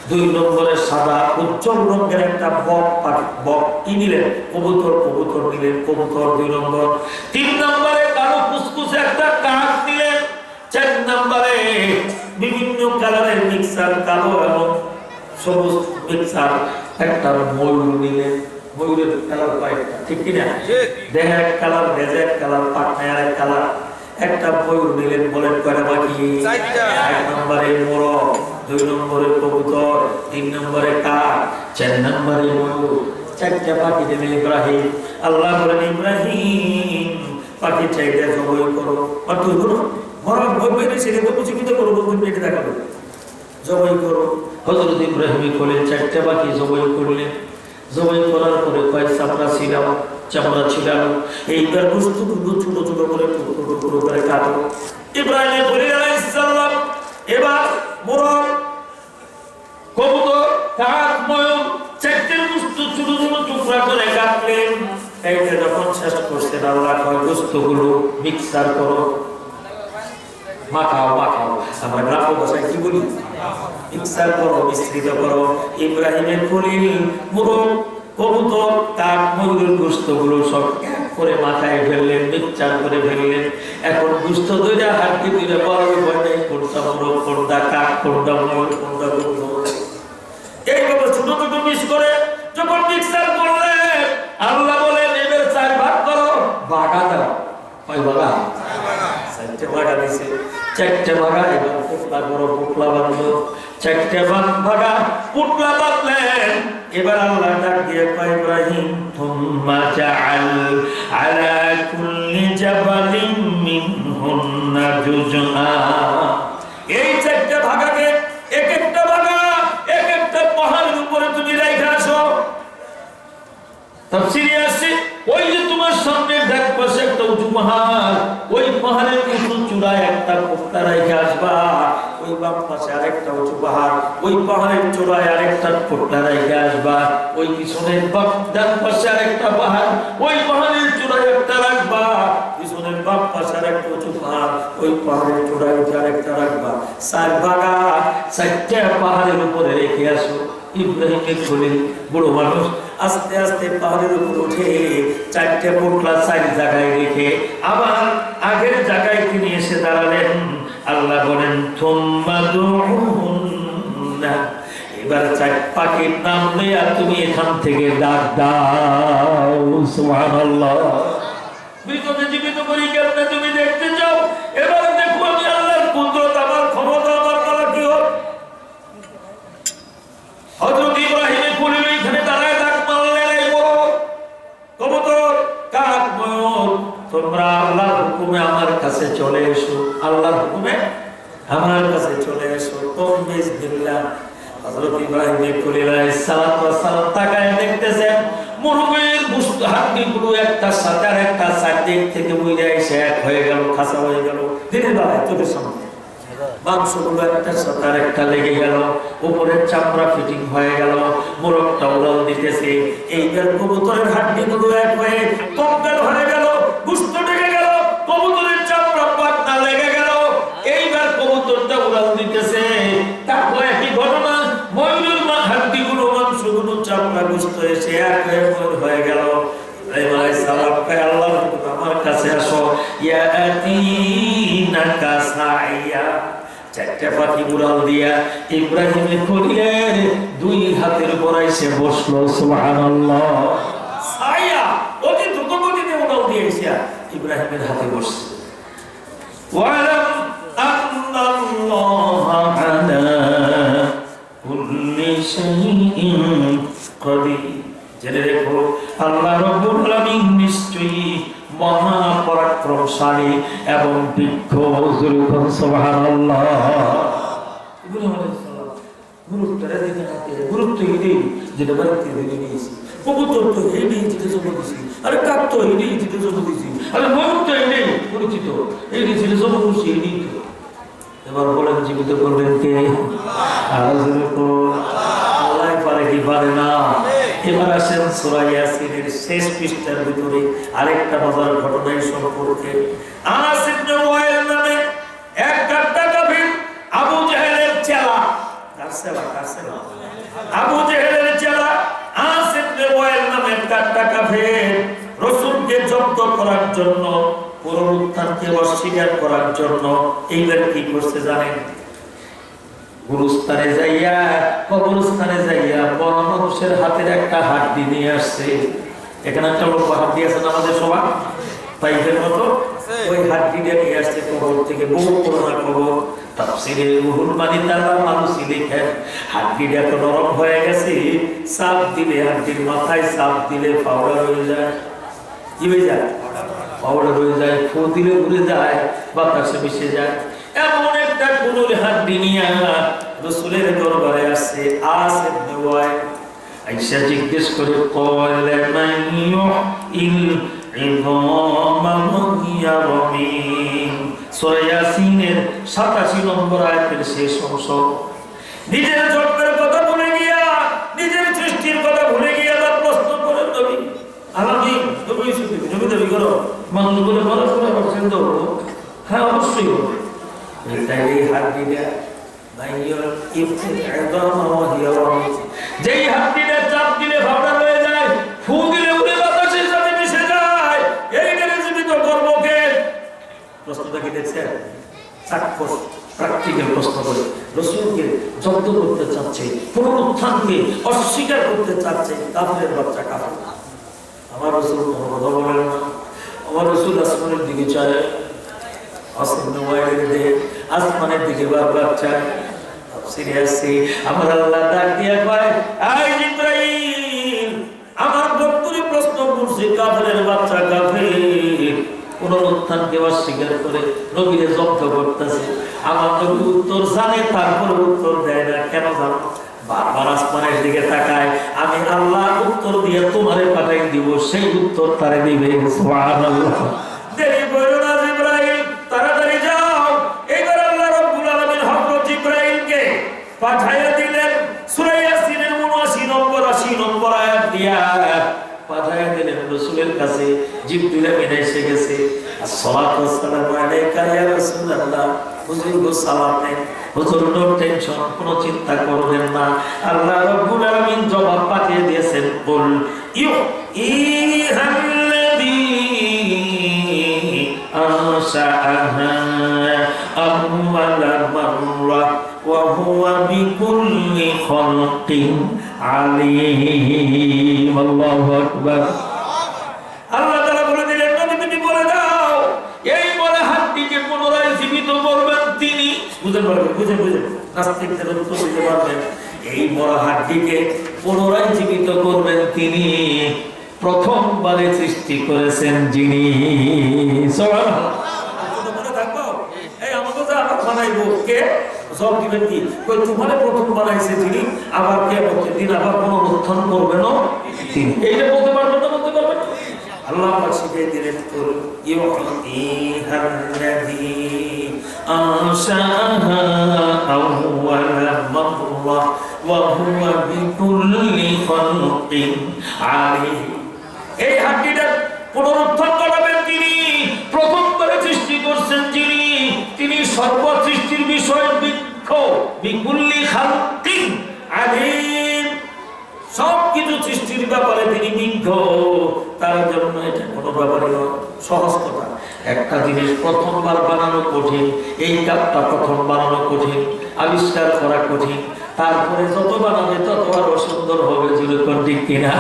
দুই নম্বরে সাদা উজ্জ্বল রঙের একটা বক কি নিলেন, কবুতর নিলেন, কবুতর 2 নম্বর। 3 নম্বরে কালো কুসকুসে একটা কাক নিলেন। 4 নম্বরে বিভিন্ন কালারের মিক্সার, কালো এবং সবুজ মিক্সার একটা ময়ূর নিলেন। ময়ূরের কালার কয়েকটা, ঠিক কিনা? দেহের এক কালার, ভেজের কালার, পাটনার এক কালার। একটা ময়ূর নিলেন। বলেন কয়টা বাকি? 1 নম্বরে মোরগ, 2 নম্বরে কবুতর, 3 নম্বরে কাক, 4 নম্বরে ময়ূর। 4টা পাখি দিলেন ইব্রাহিম। আল্লাহ বলেন, ইব্রাহিম পাখি চাইতে জবাই করো। আর তুই করো মরক বইবে ছেড়ে জীবিত করো, পেটে দেখাবো, জবাই করো। হযরত ইব্রাহিম করলেন, 4টা পাখি জবাই করলেন। জবাই করার পরে কয় চামড়া ছিলাম, এইবার গোশতগুলো ছোট ছোট করে টুকরো করে কাটো। ইব্রাহিম খলিল আলাইহিস সালাম এবার মোরগ, কবুতর, কাক, ময়ূর 4টির গোশত ছোট ছোট টুকরা করে কাটলেন। এইটা যখন শেষ করছেন, আল্লাহ কয় গোশতগুলো মিক্সার করো, মাখাও। আমরা গ্রাম্য ভাষায় কি বলি? মিক্সার করো, মিশ্রিত করো। ইব্রাহিমের খলিল মোরগ, কবুতর, কাক, ময়ূরের গোশতগুলো সব এক করে মাথায় ফেললেন, মিক্সচার করে ফেললেন। এখন গোশত 2টা, হাড্ডি 2টা, বড় বড় কোনটা মোরগ, কোনটা কাক, কোনটা ময়ূর, কোনটা কবুতর, এইভাবে ছোট ছোট মিক্স করে যখন মিক্সার করলেন, আল্লাহ বলেন এবার 4 ভাগ করো, ভাগা দাও। কয় ভাগা? 4টে ভাগা দিয়েছে। 4টে ভাগা, এবার পোটলা করো, পোটলা বাঁধলো। 4টে ভাগা পোটলা বাঁধলেন। এবার আল্লাহ ডাক দিয়ে কয়, ইব্রাহিম তুম্মা জাআল আলা কুল্লি জাবালিন মিনহুন্না জুজআ। এই 4টে ভাগাকে এক একটা ভাগা এক একটা পাহাড়ের উপরে তুমি রাইখা আসো। তাফসীরে আছে, ওই যে তোমার সামনে ডাক পাশে একটা উঁচু পাহাড়, ওই পাহাড়ের উঁচু চূড়ায় একটা পোটলা রাইখা আসবা। ওই বাম পাশে আরেকটা উঁচু পাহাড়, ওই পাহাড়ের চূড়ায় আরেকটা পোটলা রাইখা আসবা। ওই পিছনের ডান পাশে আরেকটা পাহাড়, ওই পাহাড়ের চূড়ায় একটা রাখবা। পিছনের বাম পাশে আরেকটা উঁচু পাহাড়, ওই পাহাড়ের চূড়ায় আরেকটা রাখবা। 4 ভাগা 4টা পাহাড়ের উপরে রেখে আসো। ইব্রাহিমের খলিল বড় মানুষ, আস্তে আস্তে পাহাড়ের উপর উঠে 4টে পোটলা 4 জায়গায় রেখে আবার আগের জায়গায় তিনি এসে দাঁড়ালেন। আল্লাহ বলেন, থুম্মা দুউহুন্না। এবার 4 পাখির নাম নিয়ে তুমি এখান থেকে ডাক দাও। সুবহানাল্লাহ। মৃতকে জীবিত করি কেমনে তুমি দেখতে চাও? এবার দেখো আমি আল্লাহর কুদরত, আমার ক্ষমতা, আমার দ্বারা কি হয়। হযরত ইব্রাহিমের খলিল এখানে দাঁড়ায় ডাক মারলেন, এই মোরগ, কবুতর, কাক, ময়ূর, তোমরা আল্লাহর হুকুমে আমার কাছে চলে এসো। আল্লাহর হুকুমে আমার কাছে চলে এসো। বিসমিল্লাহ। হযরত ইব্রাহিমের খলিল আলাইহিস সালাম তাকায় দেখতেছেন মুরগির গোশত হাড্ডিগুলো একটার সাথে আরেকটা চারদিক থেকে উইরা এসে এক হয়ে গেল, খাসা হয়ে গেল। দিনের বেলায় চোখের সামনে মাংসগুলো একটার সাথে আরেকটা লেগে গেল, উপরের চামড়া ফিটিং হয়ে গেল, মোরগটা উড়াল দিতেছে। এইবার কবুতরের হাড্ডিগুলো এক হয়ে কঙ্কাল হয়ে গেল, গোশত ঢেকে গেল, কবুতরের চামড়া পাতনা লেগে গেল। এইবার কবুতরটা উড়াল দিতেছে। তারপর একই ঘটনা, ময়ূরের হাড্ডিগুলো, মাংসগুলো, চামড়া, গোশত এসে এক হয়ে গেল। ইব্রাহিম আলাইহিস সালাম কয়, আল্লাহ আমার কাছে আসো। ইয়াতিনাকা সাইয়া। 4টে পাখি উড়াল দিয়া ইব্রাহিমের খলিলের 2 হাতের উপর এসে বসলো। সুবহানাল্লাহ। সাইয়া অতি দ্রুত গতিতে উড়াল দিয়ে এসে ইব্রাহিমের হাতে বসছে। ওয়ালাম আন্নাল্লাহা আলা কুল্লি শাইইন কাদির। জেনে রেখো, আল্লাহ রাব্বুল আলামিন নিশ্চয়ই মহা পরাক্রমশালী এবং বিজ্ঞ। সুবহানাল্লাহ। ইব্রাহিম আলাইহিস সালাম গুরুত্বটা দেখে হাতে গুরুত্ব এই যেটা বাড়িতে দিয়ে নিয়েছি। কবুতর তো এই যেটা জন্ম দিয়েছি, আরে কাক তো এই যেটা জন্ম দিয়েছি, আরে ময়ূর তো এই পরিচিত, এই যেটা জন্ম করছি এই তো। এবার বলেন জীবিত করবেন কে? আল্লাহ পারে কি পারে না? এবার আসেন সূরা ইয়াসিনের শেষ পৃষ্ঠার ভিতরে আরেকটা মজার ঘটনা সম্পর্কে। আনাস ইবনে ওয়াইল নামে এক কাফির আবু জাহেলের চেলা, কার চেলা আছে না? আবু জেহেলের চেলা আস ইবনে ওয়াইল নামে একটা কাফের রাসূলকে জব্দ করার জন্য, পুনরুত্থানকে অস্বীকার করার জন্য এইবার কি করছে জানেন? গুরুস্থানে যাইয়া, কবরস্থানে যাইয়া বড় মানুষের হাতের একটা হাড্ডি নিয়ে আসছে। এখানে একটা লোক হাড্ডি আছে না আমাদের সবার পাইপের মতো, ওই হাড্ডিটা নিয়ে আসছে কবর থেকে, বহু পুরোনো কবর। তাফসীরে রুহুল মানিতে আল্লাহ মানুষই লেখেন হাড্ডিটা তো নরম হয়ে গেছে, চাপ দিলে হাড্ডির মাথায় চাপ দিলে পাউডার হয়ে যায়। কি হয়ে যায়? পাউডার হয়ে যায়। ফু দিলে উড়ে যায়, বাতাসে মিশে যায়। এমন একটা কুনুর হাড্ডি নিয়ে রাসূলের দরবারে আসছে আস ইবনে ওয়াইল। আয়েশা জিজ্ঞেস করে কয়লা মাইয়ু ইল ইযামা হিয়া রামিম। সূরা ইয়াসিনের 87 নম্বর আয়াতের শেষ অংশ। নিজের জন্মের কথা ভুলে গিয়া, নিজের সৃষ্টির কথা ভুলে গিয়া তার প্রশ্ন করে নবী আলামি নবী শুধু নবী দাবি করো মানুষ বলে বলা করে বলছেন তো? হ্যাঁ অবশ্যই হবে। তাই এই হাড্ডিটা মাইয়ু ইল ইযামা হিয়া রামিম, যেই হাড্ডিটা চাপ দিলে ফাটা হয়ে যায়, ফু দিলে উড়ে বাতাসের সাথে মিশে যায়, এইটাকে জীবিত করব কে? প্রশ্নটা কি দেখছেন? চাক্ষুষ প্র্যাকটিক্যাল প্রশ্ন করে রাসূলকে জব্দ করতে চাচ্ছে, পুনরুত্থানকে অস্বীকার করতে চাচ্ছে কাফেরের বাচ্চা কাফের। আমার রাসূল কোনো কথা বলেন না। আমার রাসূল আসমানের দিকে চায়, আসমানের দিকে বারবার চায়। সিরিয়াসলি আমার আল্লাহ ডাক দিয়া কয়, আয় জিবরাইল, আমার ভক্তরে প্রশ্ন করছে কাফেরের বাচ্চা কাফের পুনরুত্থানকে অস্বীকার করে নবীকে জব্দ করতেছে। আমার নবী উত্তর জানে, তারপর উত্তর দেয় না। কেন জানো? বারবার আসমানের দিকে তাকায়, আমি আল্লাহ উত্তর দিয়ে তোমারে পাঠাই দিব, সেই উত্তর তারে দিবে। সুবহানাল্লাহ। দেরি করো না জিবরাইল, তাড়াতাড়ি যাও। এবার আল্লাহ রাব্বুল আলামিন হযরত জিবরাইলকে পাঠাইয়া দিলেন। সূরা ইয়াসিনের ৭৯ নম্বর ৮০ নম্বর আয়াত দিয়া পাঠাইয়া দিলেন রাসূলের কাছে। জিবরিল আমিন এসে গেছে। আসসালাতু ওয়াসসালামু আলাইকা ইয়া রাসূলুল্লাহ। হুজুর গো সালাম নেন। হুজুর নো টেনশন, কোনো চিন্তা করবেন না। আল্লাহ রাব্বুল আলামিন জবাব পাঠিয়ে দিয়েছেন, কুল ইহাল্লাযী আনশাআহা আওয়ালা মাররা ওয়া হুয়া বিকুল্লি খালকিন আলীম। আল্লাহু আকবার। আল্লাহ তাআলা বলে দিলেন, নবী তুমি বলে দাও, এই বলে হাড্ডিকে পুনরায় জীবিত করবেন তিনি। বুঝতে পারবেন? বুঝে নাস্তিকদের উত্তর দিতে পারবেন। এই বড় হাড্ডিকে পুনরায় জীবিত করবেন তিনি, প্রথমবারে সৃষ্টি করেছেন যিনি। সুবহানাল্লাহ। মনে থাকবো, এই আমাকে যা আবার বানাইবো কে? সব দিবেন কি? কই তোমারে প্রথম বানাইছে যিনি, আবার কিয়ামতের দিন আবার পুনরুত্থান করবেন তিনি। এইটা বলতে পারবেন না? বলতে পারবেন? আল্লাহ পাক শিখিয়ে দিলেন, কুল ইউহিহাল্লাযী আনশাআহা আওয়ালা মাররা ওয়া হুয়া বিকুল্লি খালকিন আলীম। এই হাড্ডিটা পুনরুত্থান করাবেন তিনি, প্রথমবারে সৃষ্টি করছেন যিনি, তিনি সর্বসৃষ্টির বিষয় বিজ্ঞ, বিকুল্লি খালকিন আলীম। সবকিছু সৃষ্টির ব্যাপারে তিনি বিজ্ঞ। তার জন্য এটা কোনো ব্যাপারে সহজ কথা। একটা জিনিস প্রথমবার বানানো কঠিন, এই কাপটা প্রথম বানানো কঠিন, আবিষ্কার করা কঠিন, তারপরে যত বানাবে তত আরো সুন্দর হবে। যেরকম ঠিক কিনা?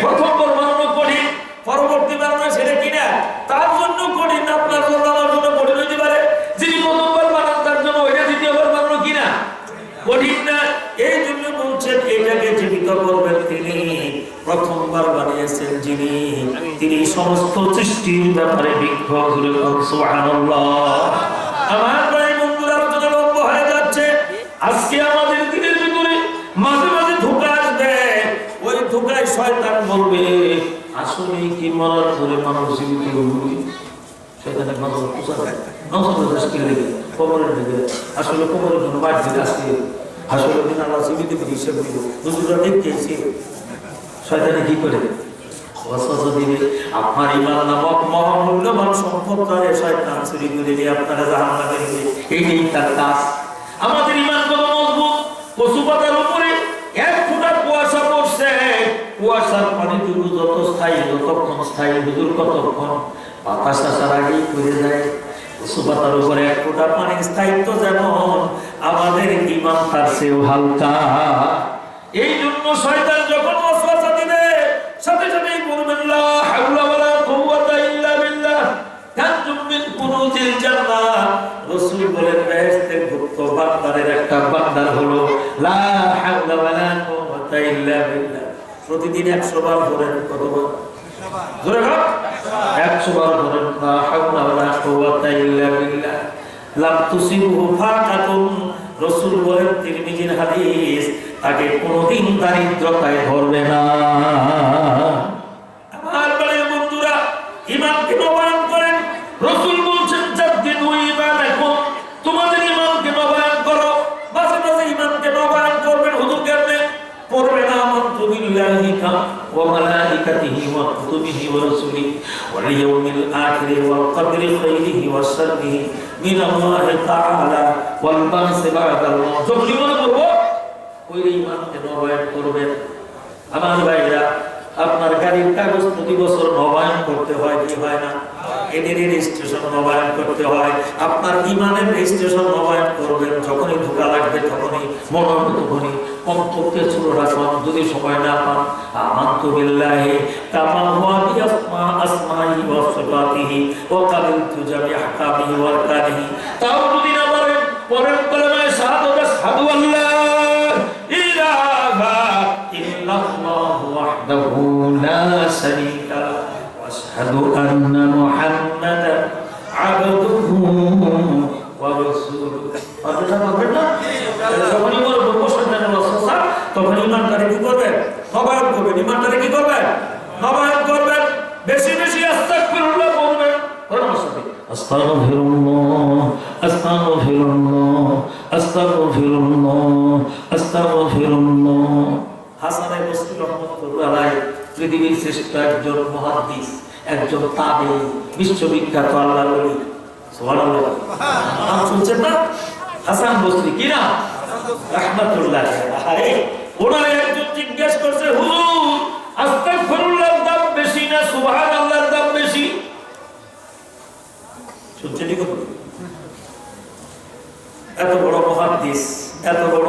প্রথমবার বানানো কঠিন, পরবর্তী বানানো সেটা কিনা তার জন্য কঠিন, আপনার জন্য আমার জন্য কঠিন হইতে পারে। যিনি প্রথমবার বানান তার জন্য ওইটা দ্বিতীয়বার বানানো কিনা কঠিন না। এই জন্য বলছেন এটাকে জীবিত করবেন তিনি, প্রথমবার বানিয়েছেন যিনি, তিনি সমস্ত সৃষ্টির ব্যাপারে বিজ্ঞ। সুবহানাল্লাহ। আমার প্রায় বন্ধুরা আলোচনা লম্বা হয়ে যাচ্ছে। আজকে আমাদের দিনের ভিতরে মাঝে মাঝে ধোঁকা আসবে, ওই ধোঁকায় শয়তান বলবে আসলে কি মরার পরে মানুষ জীবিত হবে। শয়তানের নজর পোষা কবরের দিকে, আসলে কবরের জন্য বাড়ি দিকে আসছে, আসলে দিন আল্লাহ জীবিত হিসেবে বুঝুরা দেখতেছি। শয়তানে কি করে ওয়াসওয়াসা দিবে, আপনার ঈমান নামক মহামূল্যবান সম্পদটারে শয়তান চুরি করে দিয়ে আপনারা জাহান্নামে দিবে। এইটাই তার কাজ। আমাদের ঈমান কত মজবুত, কচু পাতার উপরে কাউসার পানি টুকু যত স্থায়ী, যতক্ষণ স্থায়ী, হুজুর কতক্ষণ বাতাস আসার আগেই করে যায়। সুপাতার উপরে এক ফোঁটা পানির স্থায়িত্ব যেমন, আমাদের ঈমান তার চেয়েও হালকা। এই জন্য শয়তান যখন ওয়াসওয়াসা দিবে, সাথে সাথেই বলবেন লা হাওলা ওয়ালা কুওয়াতা ইল্লা বিল্লাহ, কানজুম মিন কুনুজিল জান্নাহ। রাসূল বলেন বেহেশতের গুপ্ত ভান্ডারের একটা ভান্ডার হলো লা হাওলা ওয়ালা কুওয়াতা ইল্লা বিল্লাহ। প্রতিদিন 100 বার বলেন, কতবার? জোরে বল, 100 বার বলেন লা হাওলা ওয়ালা কুওয়াতা ইল্লা বিল্লাহ। লাম তুসিবহু ফাকাতুন, রাসূল বলেন, তিরমিজির হাদিস, তাকে কোনদিন দারিদ্রতায় ধরবে না। আমার প্রিয় বন্ধুরা, ঈমানকে নবায়ন করেন। রাসূল বলছেন জাদ্দিদু ঈমানাকুম, তোমাদের ঈমানকে নবায়ন করো। মাঝে মাঝে ঈমানকে নবায়ন করবেন। হুজুর কেমনে পড়বেন? আমানতু বিল্লাহি ওয়া মালাইকাতিহি ওয়া কুতুবিহি ওয়া রাসূলিহি ওয়াল ইয়াউমিল আখিরি ওয়াল কদরি খাইরিহি ওয়া শাররিহি মিনাল্লাহি তাআলা ওয়াল বা'সি বা'দাল মাউত। যখন ঈমান করব, ওই ঈমানকে নবায়ন করবেন। আমার ভাইরা, আপনার গাড়ির কাগজ প্রতি বছর নবায়ন করতে হয় কি হয় না? এদের রেজিস্ট্রেশন নবায়ন করতে হয়। আপনার ঈমানের রেজিস্ট্রেশন নবায়ন করবেন। যখনই ধোকা লাগবে তখনই মনে হবে, তখনই কমপক্ষে ছোট রাখুন। যদি সময় না পান, আমানতু বিল্লাহি কামা হুয়া বিআসমাইহি ওয়া সিফাতিহি ওয়া কাবিলতু জামি আহকামিহি ওয়া আরকানিহি। তাও যদি না পারেন, পরের কলেমায়ে শাহাদাত আশহাদু আল্লা ইলাহা ইল্লাল্লাহু ওয়াহদাহু লা শারীকা লাহু ওয়া আশহাদু আন্না মুহাম্মাদান আবদুহু ওয়া রাসূলুহু। আল্লাহ বলেন না, যখনই বলবো বসন্তের ওয়াসওয়াসা, তখন ঈমানদারে কি করবেন? নবায়ন করবেন। ঈমানদারে কি করবেন? নবায়ন করবেন। বেশি বেশি আস্তাগফিরুল্লাহ বলবেন। আস্তাগফিরুল্লাহ, আস্তাগফিরুল্লাহ, আস্তাগফিরুল্লাহ, আস্তাগফিরুল্লাহ। হাসান বসরি রাহমাতুল্লাহ আলাইহি পৃথিবীর শ্রেষ্ঠ একজন মুহাদ্দিস, একজন তাবেঈ, বিশ্ববিখ্যাত আল্লাহর ওলি। সুবহানাল্লাহ, নাম শুনছেন না? হাসান বসরি, কি নাম? রাহমাতুল্লাহ আলাইহি। ওনার একজন জিজ্ঞেস করছে, হুজুর, আস্তাগফিরুল্লাহর দাম বেশি না সুবহানাল্লাহর দাম বেশি? শুনছেন কি? এত বড় মুহাদ্দিস, এত বড়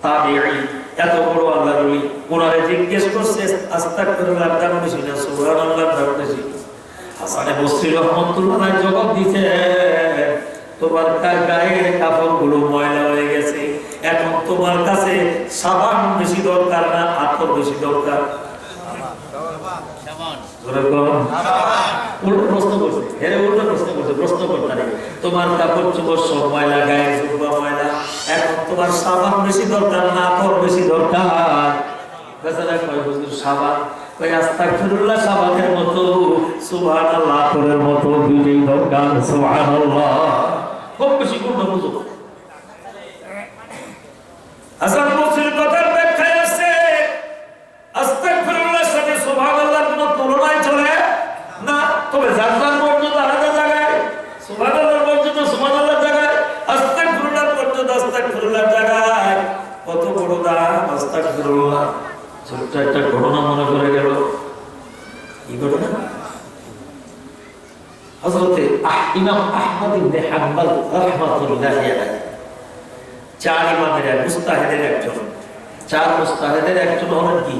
তাবেঈ, এত বড় আল্লাহর ওলি, ওনারে জিজ্ঞেস করছে আস্তাগফিরুল্লাহর দাম বেশি না সুবহানাল্লাহর দাম বেশি? হাসান বসরি রাহমাতুল্লাহ আলাইহি জবাব দিতে, তোমার গায়ের কাপড়গুলো ময়লা হয়ে গেছে, এখন তোমার কাছে সাবান বেশি দরকার না আতর বেশি দরকার? উল্টো প্রশ্ন করছে, উল্টো প্রশ্ন করছে, প্রশ্ন করতে তোমার কাপড় চোপড় সব ময়লা, গায়ে জুব্বা ময়লা, এখন তোমার সাবান বেশি দরকার না আতর বেশি দরকার? বেচারা কয়, হুজুর সাবান। কই, আস্তাগফিরুল্লাহ সাবানের মতো, সুবহানাল্লাহ আতরের মতো, দুইটাই দরকার। সুবহানাল্লাহ। খুব বেশি কোনটা বুঝো? হাসান বসরির কথার ব্যাখ্যায় আছে, আস্তাগফিরুল্লাহর সাথে সুবহানাল্লাহর কোনো তুলনায় চলে না। তবে যার যার মর্যাদা আলাদা জায়গায়, সুবহানাল্লাহর মর্যাদা সুবহানাল্লাহর জায়গায়, আস্তাগফিরুল্লাহর মর্যাদা আস্তাগফিরুল্লাহর জায়গায়। কত বড় দাম আস্তাগফিরুল্লাহ। ছোট্ট একটা ঘটনা মনে পড়ে গেল। কি ঘটনা? হযরত ইমাম আহমদ ইবনে হাম্বল রাহমাতুল্লাহি আলাইহি, চার ইমামের মুস্তাহিদের একজন, চার মুস্তাহিদের একজন হলেন কি?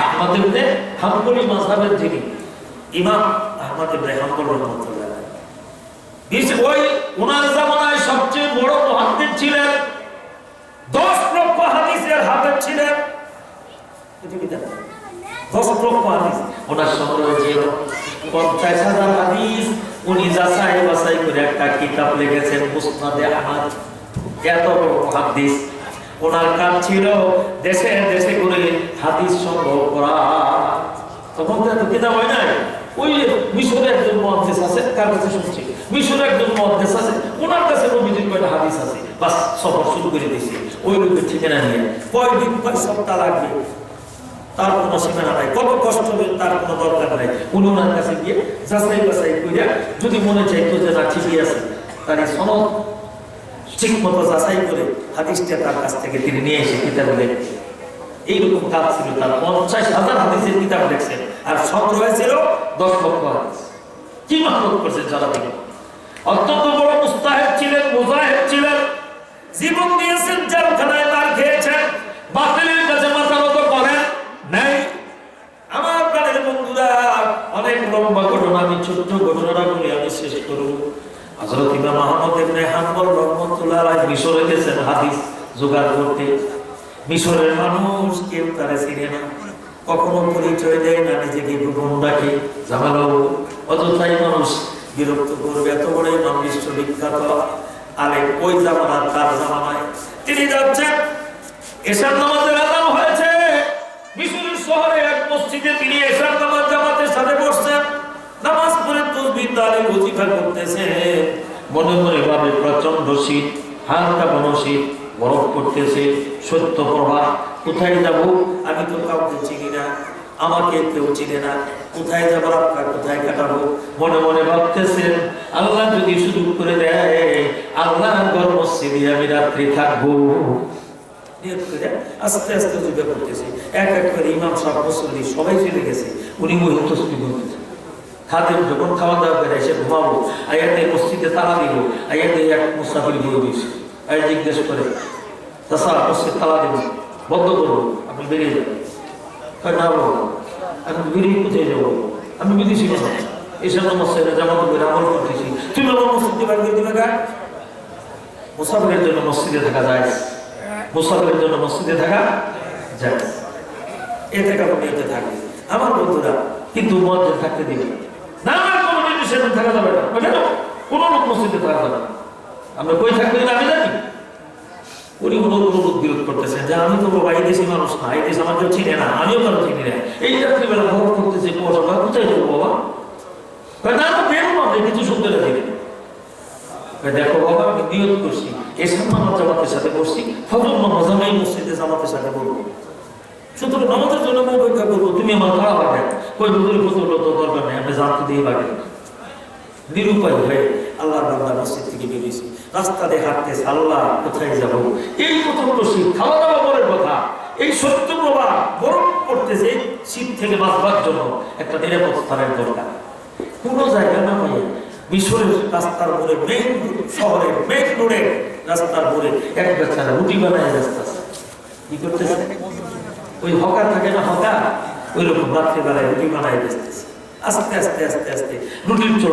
আহমদ ইবনে হাম্বলি মাযহাবের যিনি ইমাম আহমদ ইবনে হাম্বল রাহমাতুল্লাহি আলাইহি, ওই ওনার জামানায় সবচেয়ে বড় মুহাদ্দিস ছিলেন। 10 লক্ষ হাদিসের হাফেজ ছিলেন। 10 লক্ষ হাদিস ওনার সংগ্রহ ছিল। 50,000 হাদিস উনি যাচাই বাছাই করে একটা কিতাব লিখেছেন, মুসনাদে আহমদ। এত বড় মুহাদ্দিস। ওনার কাজ ছিল দেশে দেশে করে হাদিস সংগ্রহ করা। তখন তো কিতাব হয় নাই। ওই মিশরে একজন মুহাদ্দিস আছে, কার কাছে শুনছি, মিশরে একজন মুহাদ্দিস আছে, ওনার কাছে নবীজির কয়টা হাদিস আছে, বাস সফর শুরু করে দিয়েছে। ওই লোকের ঠিকানা নিয়ে কয়দিন, কয় সপ্তাহ লাগবে তার কোনো সীমানা নাই, কত কষ্ট হবে তার কোনো দরকার নাই। উনি ওনার কাছে গিয়ে যাচাই বাছাই কইরা যদি মনে চাইতো যে না ঠিকই আছে, তার এই সনদ ঠিক মতো যাচাই করে হাদিসটা তার কাছ থেকে তিনি নিয়ে এসে কিতাবে লিখতেন। এইরকম কাজ ছিল তার। 50,000 হাদিসের কিতাব লিখছেন আর সংগ্রহ ছিল 10 লক্ষ হাদিস। কি মেহনত করছেন সারাদিন। অত্যন্ত বড় মুস্তাহিদ ছিলেন, মুজাহিদ ছিলেন, জীবন দিয়েছেন, জেলখানায় মার খেয়েছেন, বাতিলের কাছে মাথা নত করেন নাই। আমার প্রাণের বন্ধুরা, অনেক লম্বা ঘটনা, আমি ছোট্ট ঘটনাটা বলি, আমি শেষ করব। হযরত ইমাম আহমদ ইবনে হাম্বল রাহমাতুল্লাহ আলাইহি মিশরে গেছেন হাদিস জোগাড় করতে। মিশরের মানুষ কেউ তারে চিনে না, কখনো পরিচয় দেয় না, নিজেকে গোপন রাখে, ঝামেলা অযথাই মানুষ বিরক্ত করবে। এত বড় ইমাম বিশ্ববিখ্যাত আলেম, ওই জামানার তার জামানায় তিনি যাচ্ছেন, এশার নামাজের আযান হয়েছে, মিশরের শহরে এক মসজিদে তিনি এশার নামাজ জামাতের সাথে বসছেন, নামাজ পড়ে তাসবিহ তাহলিল ওজিফা করতেছে। মনে মনে ভাবে প্রচন্ড শীত, হালকা বনশীত, বরফ পড়তেছে, সত্য প্রভা, কোথায় যাব, আমি তো কাউকে চিনি না, আমাকে কেউ চিনে না, কোথায় যাবো, আপনার কোথায় কাটাবো। মনে মনে ভাবতেছেন, আল্লাহ যদি সুযোগ করে দেয়, আল্লাহর ঘর মসজিদে আমি রাত্রি থাকবো। আস্তে আস্তে যুগে করতেছি, এক এক করে ইমাম সাহেব, মুসল্লি সবাই চলে গেছে, উনি ওই তসবিহ করতেছে। খাদেম যখন খাওয়া দাওয়া করে এসে ঘুমাবো, আয়াতে মসজিদে তালা দিব, আয়াতে এক মুসাফির বলে দিয়েছে, আয় জিজ্ঞেস করে, চাচা মসজিদ তালা দিব, বন্ধ করবো, আপনি বেরিয়ে যাবেন। না বাবা, আমি বেরিয়ে কোথায় যাবো, আমি বিদেশি মানুষ, এসব মসজিদে জামাত করে আমল করতেছি, তুমি আমার মসজিদে বাড়ি করে দিবে গা। মুসাফিরের জন্য মসজিদে থাকা যায়, মুসাফিরের জন্য মসজিদে থাকা যায়, এতে কারণ এতে থাকবে আমার বন্ধুরা, কিন্তু মসজিদ থাকতে দিবে না, কোনো নির্দেশন থাকা যাবে না, কোনো লোক মসজিদে থাকা যাবে না। আমরা কই থাকতে দিলে আমি জানি, উনি লোক বিরোধ করতেছেন যে আমি তো বাবা এই দেশি মানুষ না, এই দেশ আমার কেউ চিনে না, আমিও কারো চিনি না, এই রাত্রিবেলা ভোগ করতেছে, কোথায় যাবো বাবা, না তো বেরো না, কিছু শুনতে দিবে। দেখো বাবা, আমি নিয়ত করছি এসব নামাজ জামাতের সাথে বসছি, ফজর নামাজ আমি মসজিদে জামাতের সাথে বলবো, সুতরাং নামাজের জন্য আমি অপেক্ষা করবো, তুমি আমার খারাপ আগে কই বুঝলি ফজর তো দরকার নেই, আমি জানতে দিয়ে লাগে। নিরুপায় হয়ে আল্লাহর বান্দা মসজিদ থেকে বেরিয়েছি, রাস্তা দিয়ে হাঁটতেছে, আল্লাহ কোথায় যাব, এই প্রচন্ড শীত, খাওয়া দাওয়া পরের কথা, এই সত্য প্রবাহ গরম করতেছে, এই শীত থেকে বাঁচবার জন্য একটা নিরাপদ স্থানের দরকার। কোনো জায়গা না পাইয়া মিশরের রাস্তার মোড়ে, মেইন শহরের মেইন রোডের রাস্তার মোড়ে এক বেচারা রুটি বানায় রাস্তা কি করতেছে, ওই হকার থাকে না হকার, ওই রকম রাত্রিবেলায় রুটি বানায় বেচতেছে। আস্তে আস্তে আস্তে আস্তে রুটির চোলা